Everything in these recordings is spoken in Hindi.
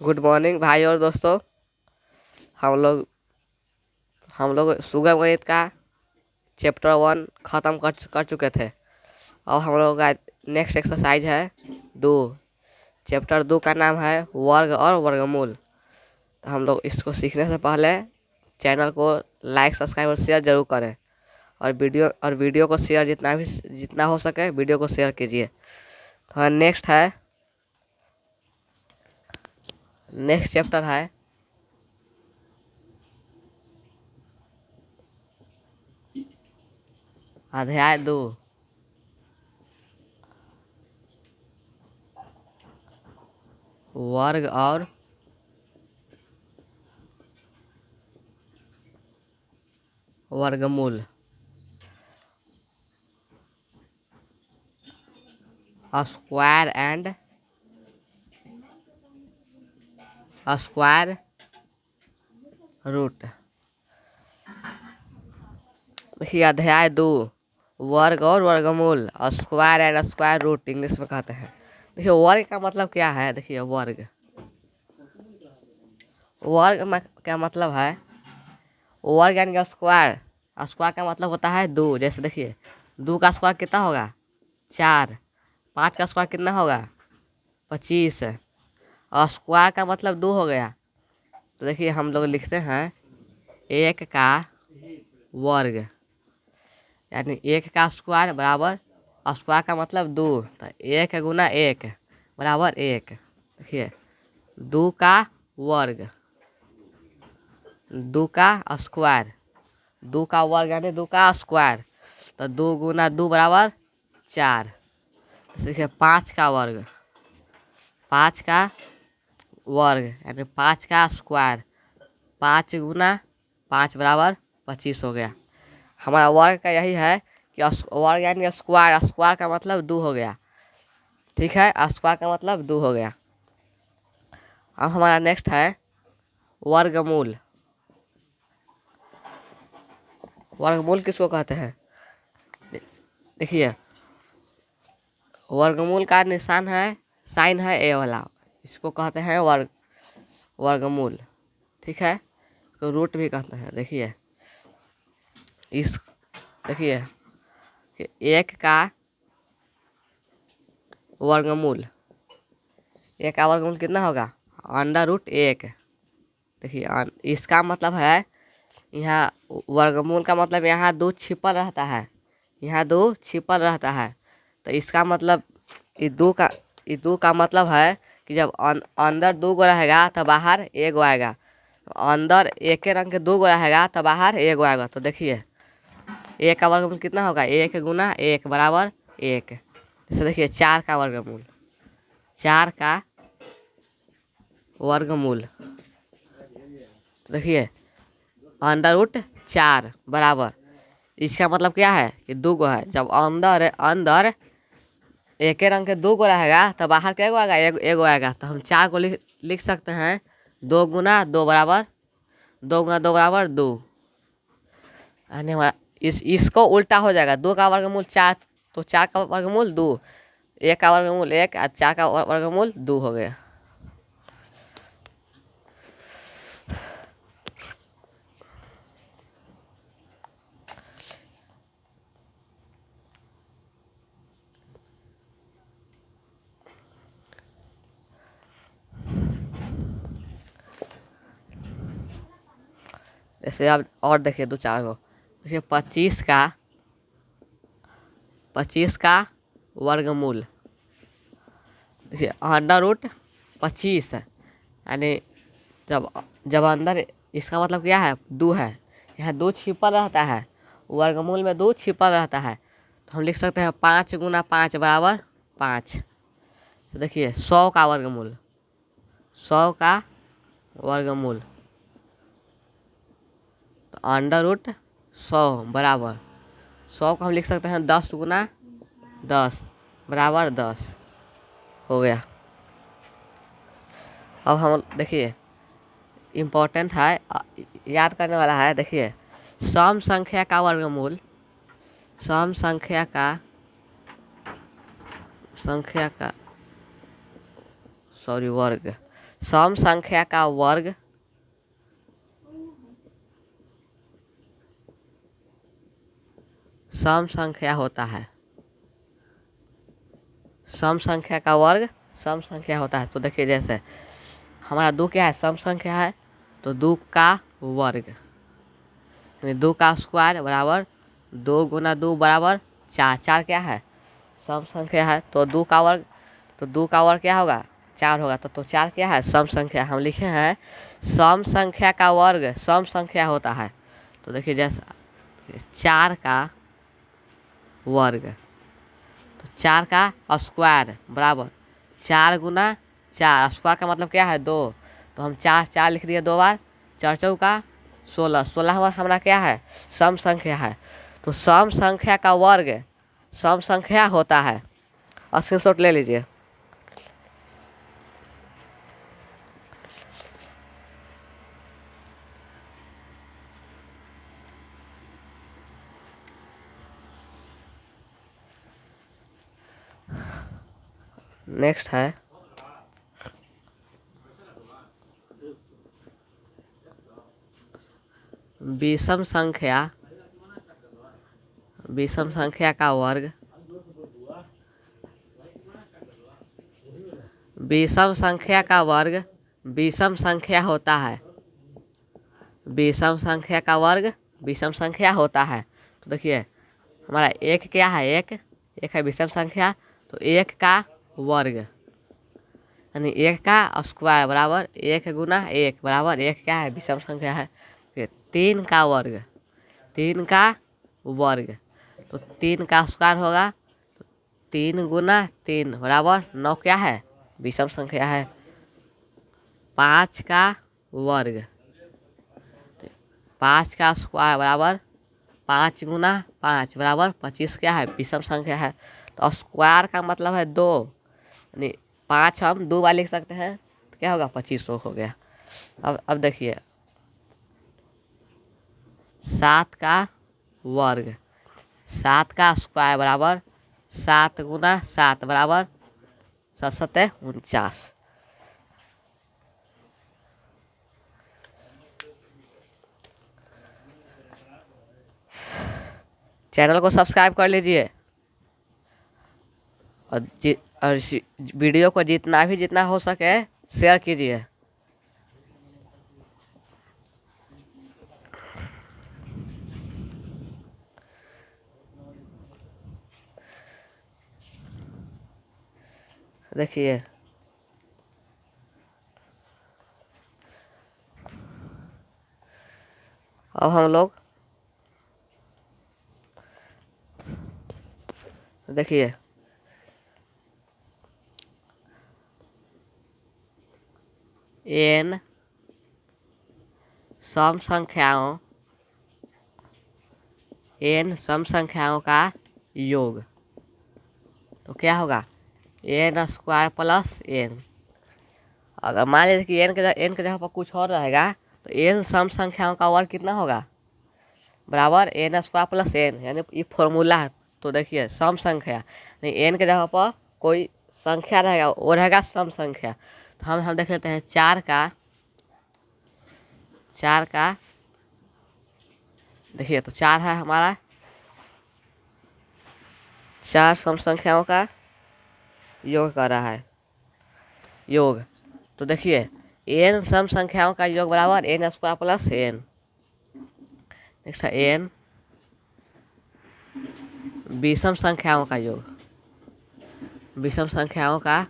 गुड मॉर्निंग भाई और दोस्तों। हम लोग सुगम गणित का चैप्टर 1 ख़त्म कर चुके थे। अब हम लोग का नेक्स्ट एक्सरसाइज है 2। चैप्टर 2 का नाम है वर्ग और वर्गमूल। तो हम लोग इसको सीखने से पहले चैनल को लाइक सब्सक्राइब और शेयर ज़रूर करें, और वीडियो को शेयर जितना हो सके वीडियो को शेयर कीजिए। तो नेक्स्ट चैप्टर है अध्याय 2 वर्ग और वर्गमूल। Square and square root. देखिए अध्याय 2 वर्ग और वर्गमूल, square and square root English में कहते हैं। देखिए वर्ग का मतलब क्या है। देखिए वर्ग वर्ग में क्या मतलब है। वर्ग यानी स्क्वायर। स्क्वायर का मतलब होता है 2। जैसे देखिए 2 का स्क्वायर कितना होगा 4। 5 का स्क्वायर कितना होगा 25। और स्क्वायर का मतलब 2 हो गया। तो देखिए हम लोग लिखते हैं 1 का वर्ग, यानी 1 का स्क्वायर बराबर स्क्वायर का मतलब 2। तो 1 गुना 1 बराबर 1। देखिए 2 का वर्ग, 2 का स्क्वायर, 2 का वर्ग यानी 2 का स्क्वायर। तो 2 गुना 2 बराबर 4। देखिए 5 का वर्ग, 5 का वर्ग यानी 5 का स्क्वायर, 5 गुना 5 बराबर 25 हो गया। हमारा वर्ग का यही है कि वर्ग यानी स्क्वायर, स्क्वायर का मतलब 2 हो गया। ठीक है, स्क्वायर का मतलब 2 हो गया। अब हमारा नेक्स्ट है वर्गमूल। वर्गमूल किसको कहते हैं। देखिए वर्गमूल का निशान है, साइन है ए वाला, इसको कहते हैं वर्गमूल। ठीक है, तो रूट भी कहते हैं। देखिए इस देखिए 1 का वर्गमूल, 1 का वर्गमूल कितना होगा √1। देखिए इसका मतलब है, यहाँ वर्गमूल का मतलब यहाँ 2 छिपल रहता है, यहाँ 2 छिपल रहता है। तो इसका मतलब ये 2 का मतलब है कि जब अंदर 2 गो रहेगा तो बाहर 1 गो आएगा। तो अंदर एक के रंग के 2 गो रहेगा तो बाहर 1 गो आएगा। तो देखिए 1 का वर्गमूल कितना होगा 1 गुना 1 बराबर 1। जैसे देखिए 4 का वर्गमूल, 4 का वर्गमूल तो देखिए √4 बराबर, इसका मतलब क्या है कि 2 गो है। जब अंदर एक ही रंग के 2 गो रहेगा तो बाहर क्या गो आएगा 1 गो आएगा। तो हम 4 को लिख सकते हैं 2 गुना 2 बराबर 2 गुना 2 बराबर 2। यानी हमारा इसको उल्टा हो जाएगा। 2 का वर्गमूल 4, तो 4 का वर्गमूल 2, 1 का वर्गमूल 1 और 4 का वर्गमूल 2 हो गया। जैसे अब और देखिए 2-4 गो। देखिए 25 का वर्गमूल, देखिए √25, यानी जब जब अंदर, इसका मतलब क्या है 2 है, यहाँ 2 छिपल रहता है, वर्गमूल में 2 छिपल रहता है। तो हम लिख सकते हैं 5 गुना 5 बराबर 5। तो देखिए 100 का वर्गमूल, 100 का वर्गमूल तो √100 बराबर 100 को हम लिख सकते हैं 10 गुना 10 बराबर 10 हो गया। अब हम देखिए इम्पोर्टेंट है, याद करने वाला है। देखिए सम संख्या का वर्गमूल, सम संख्या का सॉरी वर्ग, सम संख्या का वर्ग सम संख्या होता है। सम संख्या का वर्ग सम संख्या होता है। तो देखिए जैसे हमारा 2 क्या है, सम संख्या है, तो 2 का वर्ग यानी 2 का स्क्वायर बराबर 2 गुना 2 बराबर 4। 4 क्या है, सम संख्या है, तो 2 का वर्ग, तो 2 का वर्ग क्या होगा, 4 होगा। तो 4 क्या है, सम संख्या। हम लिखे हैं सम संख्या का वर्ग सम संख्या होता है। तो देखिए जैसा 4 का वर्ग, तो 4 का स्क्वायर बराबर 4 गुना 4, स्क्वायर का मतलब क्या है 2, तो हम 4 4 लिख दिए 2 बार, 4 चौका 16, 16 हमारा क्या है, सम संख्या है। तो सम संख्या का वर्ग सम संख्या होता है। स्क्रीनशॉट ले लीजिए। नेक्स्ट है विषम संख्या, विषम संख्या का वर्ग, विषम संख्या का वर्ग विषम संख्या होता है। विषम संख्या का वर्ग विषम संख्या होता है। तो देखिए हमारा एक क्या है, एक है विषम संख्या, तो 1 का वर्ग यानी 1 का स्क्वायर बराबर 1 गुना 1 बराबर 1 क्या है, विषम संख्या है। 3 का वर्ग, 3 का वर्ग, तो 3 का स्क्वायर होगा, 3 गुना 3 बराबर 9 क्या है, विषम संख्या है। 5 का वर्ग, 5 का स्क्वायर बराबर 5 गुना 5 बराबर 25 क्या है, विषम संख्या है। तो स्क्वायर का मतलब है 2 यानी 5 हम 2 बार लिख सकते हैं, तो क्या होगा 25 हो गया। अब देखिए 7 का वर्ग, 7 का स्क्वायर बराबर 7 गुना 7 बराबर 7 7 49। चैनल को सब्सक्राइब कर लीजिए और वीडियो को जितना हो सके शेयर कीजिए। देखिए अब हम लोग देखिए n सम संख्याओं n सम संख्याओं का योग, तो क्या होगा n स्क्वायर प्लस n। अगर मान लीजिए कि n के जगह पर कुछ और रहेगा, तो n सम संख्याओं का वर्ग कितना होगा, बराबर n स्क्वायर प्लस n, यानी ये फॉर्मूला है। तो देखिए सम संख्या नहीं, n के जगह पर कोई संख्या रहेगा, वो रहेगा सम संख्या। तो हम देख लेते हैं 4 का देखिए, तो 4 है हमारा, 4 सम संख्याओं का योग कर रहा है, योग। तो देखिए n सम संख्याओं का योग बराबर n square plus n। Next है n विषम संख्याओं का योग, विषम संख्याओं का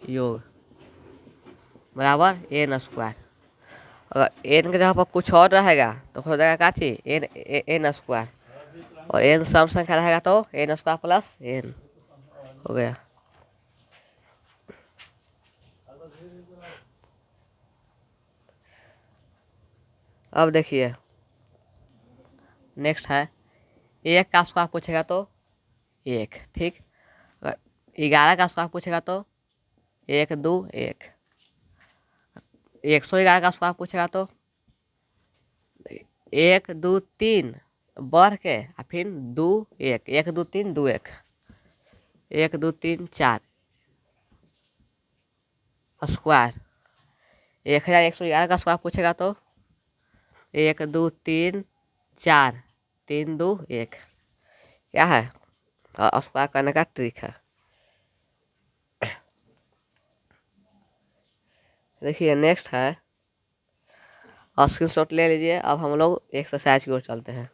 योग बराबर n स्क्वायर। अगर n के जगह पर कुछ और रहेगा तो हो जाएगा का चीज n स्क्वायर, और n सम संख्या रहेगा तो n स्क्वायर प्लस n हो गया। अब देखिए नेक्स्ट है 1 का स्क्वायर पूछेगा तो 1, ठीक। अगर 11 का स्क्वायर पूछेगा तो 1 2 1, 111 का स्क्वायर पूछेगा तो 1 2 3 बढ़ के फिर 2 1, 1 2 3 2 1, 1 2 3 4 स्क्वायर 1111 का स्क्वायर पूछेगा तो 1 2 3 4, 3 2 1 क्या है, स्क्वायर करने का ट्रिक है। देखिए नेक्स्ट है, स्क्रीनशॉट ले लीजिए। अब हम लोग एक्सरसाइज की ओर चलते हैं।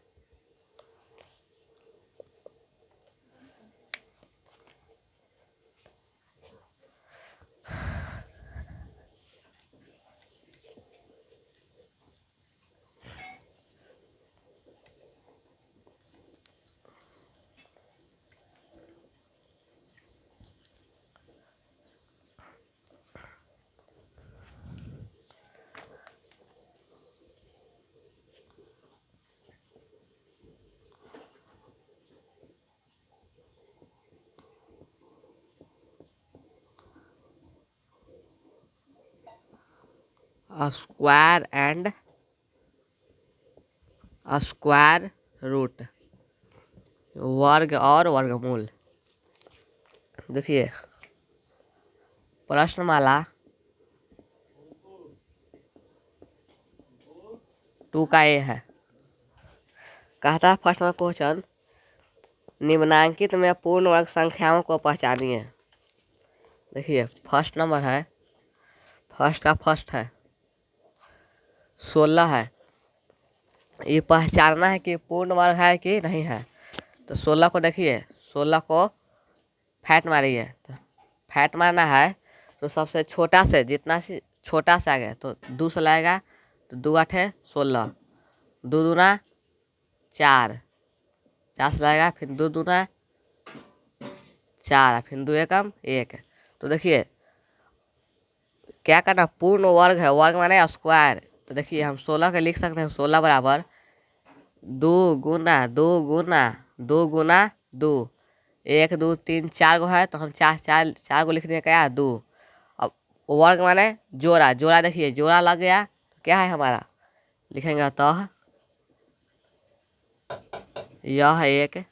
स्क्वायर एंड स्क्वायर रूट, वर्ग और वर्गमूल। देखिए प्रश्नमाला 2 का ए है। कहता है फर्स्ट नंबर क्वेश्चन, निम्नांकित में पूर्ण वर्ग संख्याओं को पहचानिए। देखिए फर्स्ट नंबर है, फर्स्ट का फर्स्ट है 16 है। ये पहचानना है कि पूर्ण वर्ग है कि नहीं है। तो 16 को देखिए, 16 को फैट मारिए। तो फैट मारना है तो सबसे छोटा से जितना से छोटा से आ गया तो 2 से लाएगा, तो 2 8 16, 2 दूना 4, 4 से लाएगा, फिर 2 दूना 4, फिर 2 एकम 1। तो देखिए क्या करना, पूर्ण वर्ग है, वर्ग माने स्क्वायर। तो देखिए हम 16 के लिख सकते हैं, 16 बराबर 2 गुना 2 गुना 2 गुना 2, 1 2 3 4 गो है तो हम चार को लिख देंगे क्या, 2। अब वर्ग माने जोड़ा, जोड़ा देखिए जोड़ा लग गया तो क्या है हमारा, लिखेंगे अतः यह एक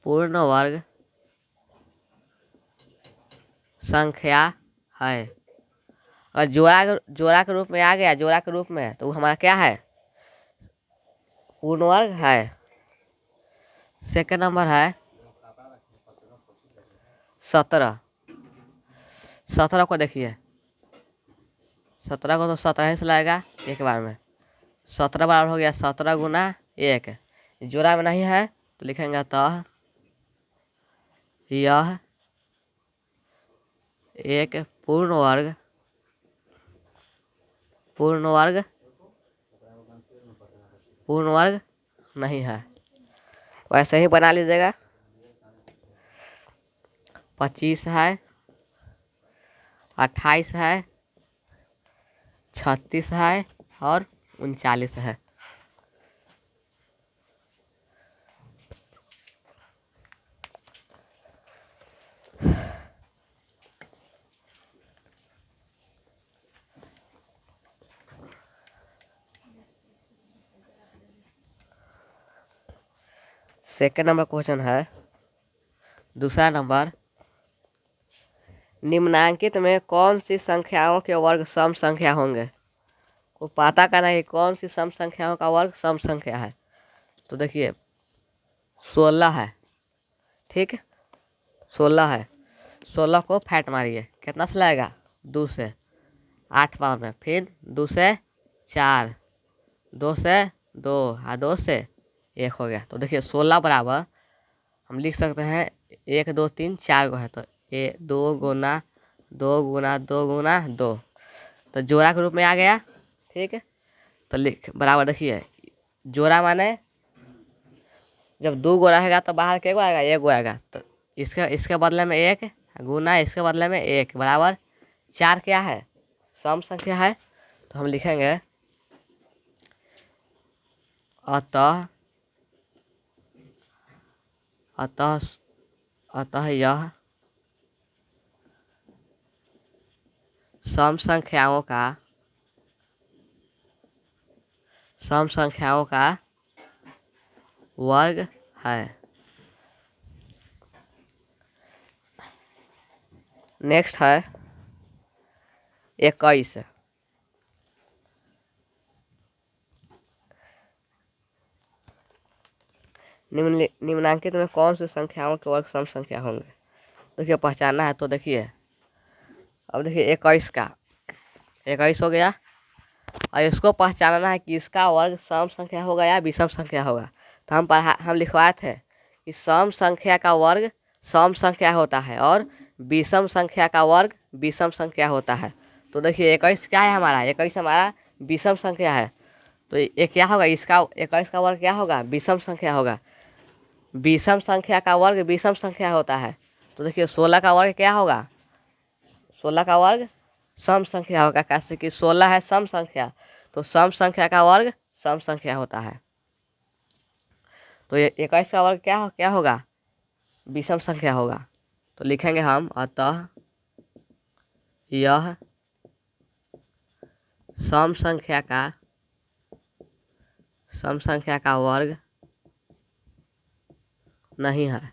पूर्ण वर्ग संख्या है। और जोड़ा के रूप में आ गया, जोड़ा के रूप में, तो वो हमारा क्या है, पूर्ण वर्ग है। सेकंड नंबर है 17। 17 को देखिए, 17 को तो 17 से लाएगा एक बार में, 17 बराबर हो गया 17 गुना 1। जोड़ा में नहीं है तो लिखेंगे तो यह एक पूर्ण वर्ग पूर्ण वर्ग नहीं है। वैसे ही बना लीजिएगा। 25 है, 28 है, 36 है और 39 है। सेकंड नंबर क्वेश्चन है, दूसरा नंबर, निम्नांकित में कौन सी संख्याओं के वर्ग सम संख्या होंगे। को पता करना है कौन सी सम संख्याओं का वर्ग सम संख्या है। तो देखिए 16 है, ठीक है 16 है, 16 को फैट मारिए, कितना से लाएगा, 2 से, 8 पावर में, फिर 2 से 4, 2 से 2 और 2 से 1 हो गया। तो देखिए 16 बराबर हम लिख सकते हैं 1 2 3 4 गो है तो 2 गुना 2 गुना 2 गुना 2, तो जोड़ा के रूप में आ गया, ठीक है। तो लिख बराबर, देखिए जोड़ा माने जब 2 गो रहेगा तो बाहर क्या गो आएगा, 1 गो आएगा। तो इसके बदले में 1 गुना इसके बदले में 1 बराबर 4 क्या है, सम संख्या है। तो हम लिखेंगे अतः अतः अतः यह सम संख्याओं का वर्ग है। नेक्स्ट है 21। निम्नलिखित में कौन सी संख्याओं के वर्ग सम संख्या होंगे? देखिए पहचानना है। तो देखिए अब देखिए 21 हो गया और इसको पहचानना है कि इसका वर्ग सम संख्या होगा या विषम संख्या होगा। तो हम लिखवाए थे कि सम संख्या का वर्ग सम संख्या होता है और विषम संख्या का वर्ग विषम संख्या होता है। तो देखिए 21 क्या है हमारा? 21 हमारा विषम संख्या है। तो ये क्या होगा? इसका 21 का वर्ग क्या होगा? विषम संख्या होगा। विषम संख्या का वर्ग विषम संख्या होता है। तो देखिए 16 का वर्ग क्या होगा? 16 का वर्ग सम संख्या होगा। कैसे कि 16 है सम संख्या, तो सम संख्या का वर्ग सम संख्या होता है। तो ये 21 का वर्ग क्या होगा? विषम संख्या होगा। तो लिखेंगे हम अतः यह सम संख्या का वर्ग नहीं है,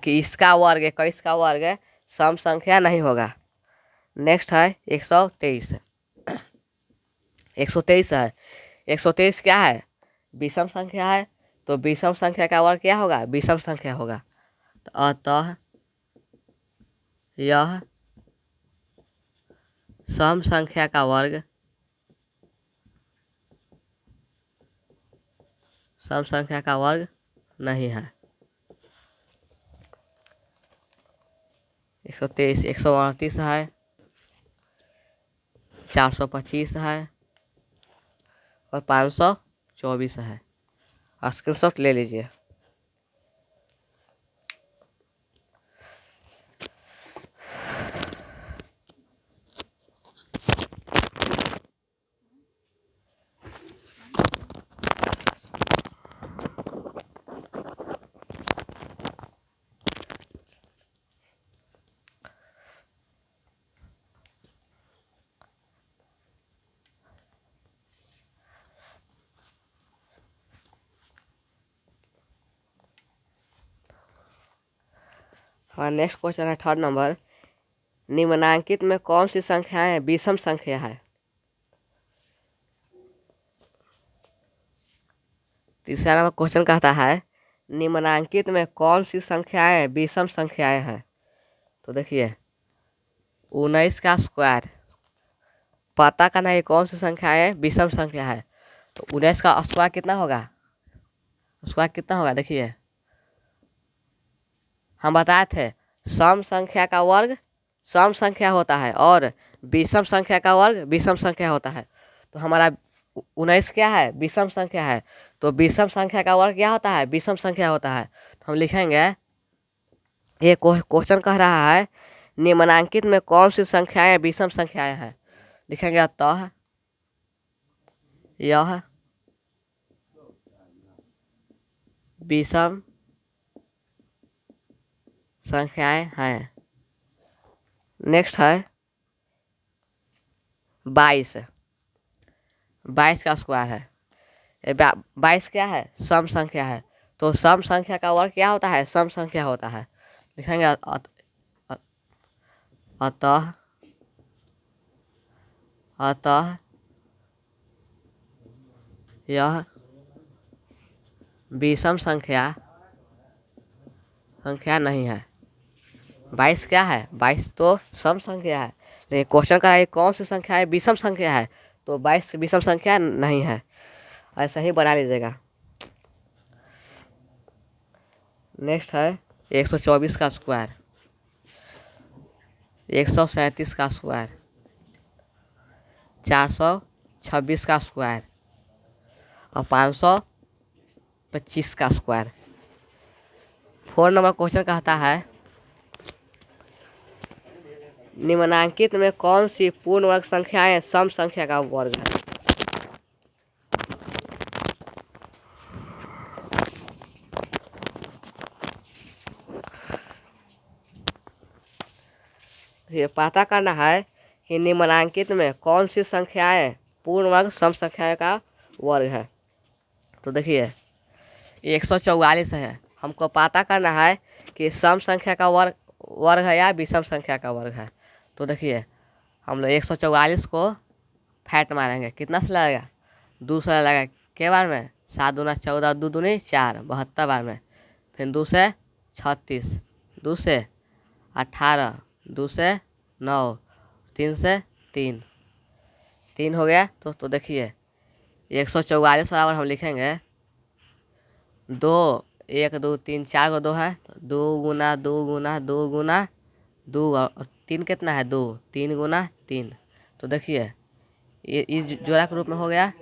कि इसका वर्ग 21 का वर्ग सम संख्या नहीं होगा। नेक्स्ट है 123। 123 है। 123 क्या है? विषम संख्या है। तो विषम संख्या का वर्ग क्या होगा? विषम संख्या होगा। तो अतः यह सम संख्या का वर्ग सम संख्या का वर्ग नहीं है। 123, 138 है, 425 है और 524 है। स्क्रीनशॉट ले लीजिए। हमारा नेक्स्ट क्वेश्चन है 3rd नंबर। निम्नलिखित में कौन सी संख्याएं विषम संख्या है? तीसरा नंबर क्वेश्चन कहता है निम्नलिखित में कौन सी संख्याएं विषम संख्याएं हैं? तो देखिए 19 का स्क्वायर पता करना है कौन सी संख्याएं विषम संख्या है। तो 19 का स्क्वायर कितना होगा? स्क्वायर कितना होगा? देखिए हम बताए थे सम संख्या का वर्ग सम संख्या होता है और विषम संख्या का वर्ग विषम संख्या होता है। तो हमारा 19 क्या है? विषम संख्या है। तो विषम संख्या का वर्ग क्या होता है? विषम संख्या होता है। तो हम लिखेंगे ये क्वेश्चन कह रहा है निम्नलिखित में कौन सी संख्याएं विषम संख्याएं हैं। लिखेंगे अतः यह विषम संख्याएं हैं। नेक्स्ट है 22। 22 का स्क्वायर है। 22 क्या है? सम संख्या है। तो सम संख्या का वर्ग क्या होता है? सम संख्या होता है। लिखेंगे अतः यह विषम संख्या नहीं है। 22 क्या है? 22 तो सम संख्या है। लेकिन क्वेश्चन का कौन सी संख्या है विषम संख्या है? तो 22 विषम संख्या नहीं है। ऐसा ही बना लीजिएगा। नेक्स्ट है 124 का स्क्वायर, 137 का स्क्वायर, 426 का स्क्वायर और 525 का स्क्वायर। 4 नंबर क्वेश्चन कहता है निम्नलिखित में कौन सी पूर्ण वर्ग संख्याएं सम संख्या का वर्ग है? ये पता करना है कि निम्नलिखित में कौन सी संख्याएं पूर्ण वर्ग सम संख्या का वर्ग है। तो देखिए 144 है। हमको पता करना है कि सम संख्या का वर्ग है या विषम संख्या का वर्ग है। तो देखिए हम लोग 144 को फैट मारेंगे, कितना से लगेगा 2 से लगेगा, के बार में 7 दूना 14, 2 दूनी 4, 72 बार में, फिर 2 से 36, 2 से 18, 2 से 9, 3 से 3 हो गया। तो देखिए 144 बराबर हम लिखेंगे 2, 1 2 3 4 को 2 है, 2 गुना 2 गुना 2 गुना 2 और 3 कितना है 2, 3 गुना 3। तो देखिए ये इस जोड़ा के रूप में हो गया,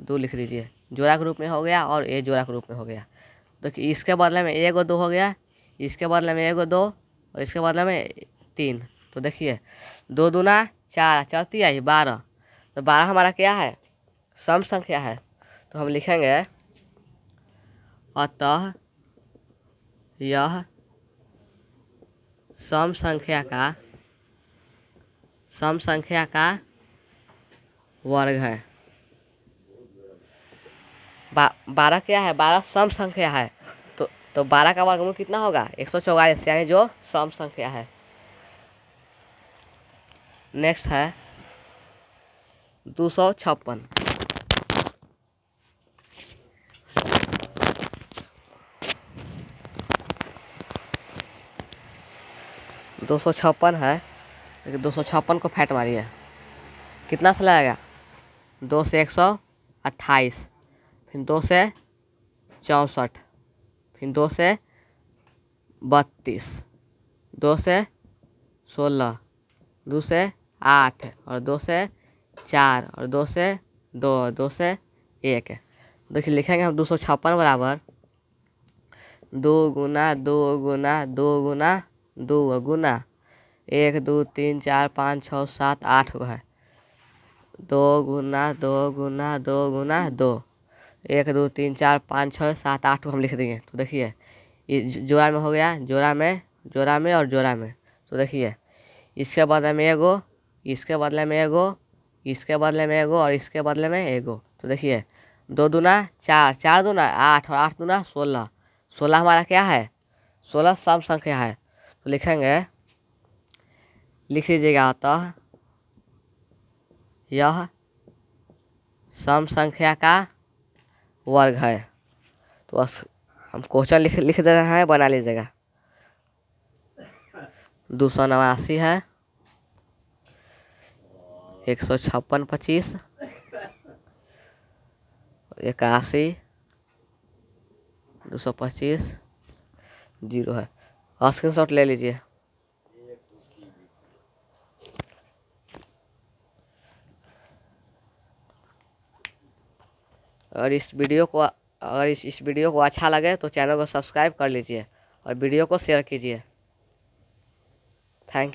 2 लिख दीजिए, जोड़ा के रूप में हो गया, और ये जोड़ा के रूप में हो गया। देखिए इसके बदले में 1 और 2 हो गया, इसके बदले में 1 और 2, और इसके बदले में 3। तो देखिए 2 दूना 4, 4 3 12, तो 12 हमारा क्या है सम संख्या है। तो हम लिखेंगे अतः यह सम संख्या का वर्ग है। 12 क्या है, 12 सम संख्या है। तो 12 का वर्गमूल कितना होगा 144, यानी जो सम संख्या है। नेक्स्ट है 256। 256 है, लेकिन 256 को फैट मारिए, कितना से लगेगा 2 से 128, फिर 2 से 64, फिर 2 से 32, 2 से 16, 2 से 8, और 2 से 4, और 2 से 2, 2 से 1। देखिए लिखेंगे हम 256 बराबर 2 गुना 2 गुना 2 गुना 2 गुना 1 2 3 4 5 6 7 8 को है, 2 गुना 2 गुना 2 गुना 2, 1 2 3 4 5 6 7 8 को हम लिख देंगे। तो देखिए ये जोड़ा में हो गया, जोड़ा में और जोड़ा में। तो देखिए इसके बदले में एगो, इसके बदले में एगो, इसके बदले में एगो, और इसके बदले में एगो। तो देखिए 2 दूना 4, 4 दूना 8, और 8 दूना 16, 16 हमारा क्या है 16 सम संख्या है। तो लिखेंगे, लिख लीजिएगा अतः यह सम संख्या का वर्ग है। तो बस हम क्वेश्चन लिख दे रहे हैं, बना लीजिएगा। 289 है, 156 25, 81, 225 0 है। स्क्रीनशॉट ले लीजिए। अगर इस वीडियो को अच्छा लगे तो चैनल को सब्सक्राइब कर लीजिए और वीडियो को शेयर कीजिए। Thank you.